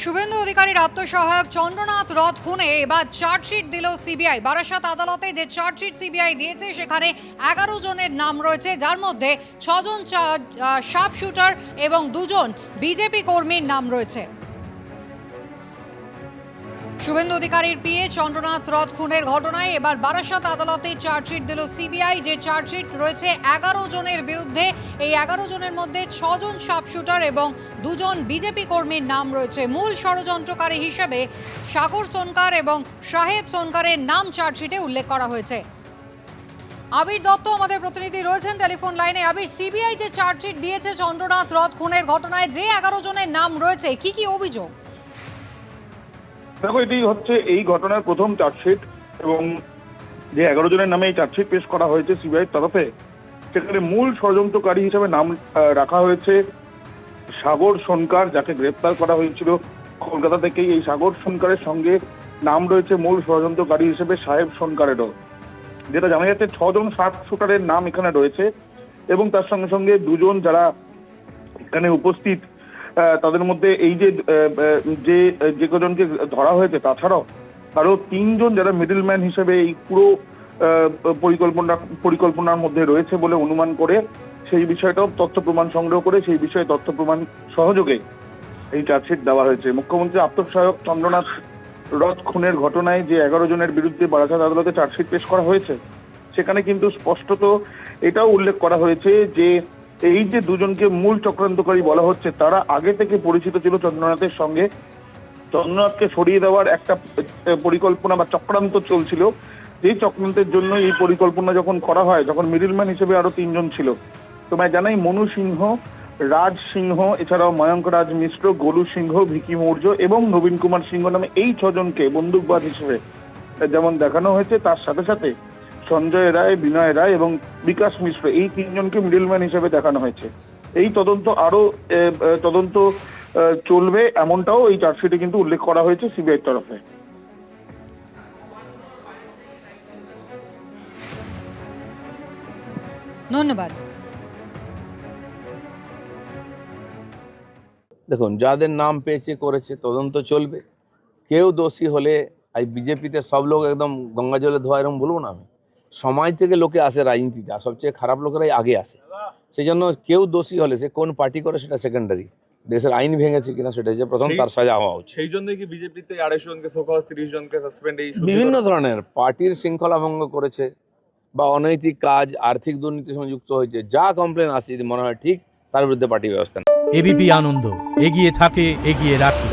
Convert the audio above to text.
শুভেন্দু অধিকারীর আত্মসহায়ক চন্দ্রনাথ রথ খুনে এবার চার্জশিট দিল সিবিআই। বারাসাত আদালতে যে চার্জশিট সিবিআই দিয়েছে সেখানে 11 জনের নাম রয়েছে, যার মধ্যে 6 জন শার্প শুটার এবং 2 জন বিজেপি কর্মীর নাম রয়েছে। শুভেন্দু অধিকারীর পিএ চন্দ্রনাথ রথ খুনের ঘটনায় এবার বারাসাত আদালতে চার্জশিট দিল সিবিআই। যে চার্জশিট রয়েছে 11 জনের বিরুদ্ধে। এই 11 জনের মধ্যে 6 জন শার্প শুটার এবং 2 জন বিজেপি কর্মীর নাম রয়েছে। মূল ষড়যন্ত্রকারী হিসেবে সাগর সোনকার এবং সাহেব সোনকারের নাম চার্জশিটে উল্লেখ করা হয়েছে। আবির দত্ত আমাদের প্রতিনিধি রয়েছেন টেলিফোন লাইনে। আবির, সিবিআই যে চার্জশিট দিয়েছে চন্দ্রনাথ রথ খুনের ঘটনায়, যে 11 জনের নাম রয়েছে, কি কি অভিযোগ? দেখো, এটি হচ্ছে এই ঘটনার প্রথম চার্জশিট এবং যে 11 জনের নামে এই চার্জশিট পেশ করা হয়েছে সিবিআইয়ের তরফে, সেখানে মূল ষড়যন্ত্রকারী হিসেবে নাম রাখা হয়েছে সাগর সোনকার, যাকে গ্রেপ্তার করা হয়েছিল কলকাতা থেকেই। এই সাগর সোনকারের সঙ্গে নাম রয়েছে মূল ষড়যন্ত্রকারী হিসেবে সাহেব সোনকারেরও। যেটা জানা যাচ্ছে 6 জন শার্প শুটারের নাম এখানে রয়েছে এবং তার সঙ্গে সঙ্গে 2 জন যারা এখানে উপস্থিত, তাদের মধ্যে এই যে কজনকে ধরা হয়েছে, তাছাড়াও আরো 3 জন যারা মিডলম্যান হিসেবে এই পুরো পরিকল্পনার মধ্যে রয়েছে বলে অনুমান করে সেই বিষয়টাও তথ্য প্রমাণ সংগ্রহ করে সেই বিষয়ে তথ্য প্রমাণ সহযোগে এই চার্জশিট দেওয়া হয়েছে। মুখ্যমন্ত্রী আত্মসহায়ক চন্দ্রনাথ রথ খুনের ঘটনায় যে 11 জনের বিরুদ্ধে বারাসাত আদালতে চার্জশিট পেশ করা হয়েছে, সেখানে কিন্তু স্পষ্টত এটাও উল্লেখ করা হয়েছে যে এই যে 2 জনকে মূল চক্রান্তকারী বলা হচ্ছে, তারা আগে থেকে পরিচিত ছিল চন্দ্রনাথের সঙ্গে। চন্দ্রনাথকে সরিয়ে দেওয়ার একটা পরিকল্পনা বা চক্রান্ত চলছিল। যেই চক্রান্তের জন্য এই পরিকল্পনা যখন করা হয়, যখন মিডলম্যান হিসেবে আরো 3 জন ছিল। তোমায় জানাই, মনু সিংহ, রাজ সিংহ, এছাড়াও ময়ঙ্ক রাজ মিশ্র, গোলু সিংহ, ভিকি মৌর্য এবং নবীন কুমার সিংহ নামে এই 6 জনকে বন্দুকবাজ হিসেবে যেমন দেখানো হয়েছে, তার সাথে সাথে সঞ্জয় রায়, বিনয় রায় এবং বিকাশ মিশ্র, এই 3 জনকে মিডলম্যান হিসেবে দেখানো হয়েছে। এই তদন্ত চলবে, এমনটাও এই চার্জশিটে কিন্তু উল্লেখ করা হয়েছে সিবিআইয়ের তরফে। ধন্যবাদ। দেখুন, যাদের নাম পেয়েছে করেছে, তদন্ত চলবে। কেউ দোষী হলে, এই বিজেপিতে সব লোক একদম গঙ্গা জলে ধোয়া এরকম বলবো না আমি। সমাজ থেকে লোকে আসে রাজনীতিতে, আর সবচেয়ে খারাপ লোকেরাই আগে আসে। সেই জন্য কেউ দোষী হলে, সে কোন পার্টি করে সেটা সেকেন্ডারি, দেশের আইন ভেঙেছে কিনা সেটা যে প্রথম, তার সাজা হওয়া উচিত। সেই জন্যই কি বিজেপিতে 250 জনকে শোকজ, 30 জনকে সাসপেন্ড, এই বিভিন্ন ধরনের পার্টির শৃঙ্খলা ভঙ্গ করেছে বা অনৈতিক কাজ, আর্থিক দুর্নীতির সঙ্গে যুক্ত হয়েছে, যা কমপ্লেন আসে যদি মনে হয় ঠিক, তার বিরুদ্ধে পার্টি ব্যবস্থা। এবিপি আনন্দ এগিয়ে থাকে, এগিয়ে রাখে।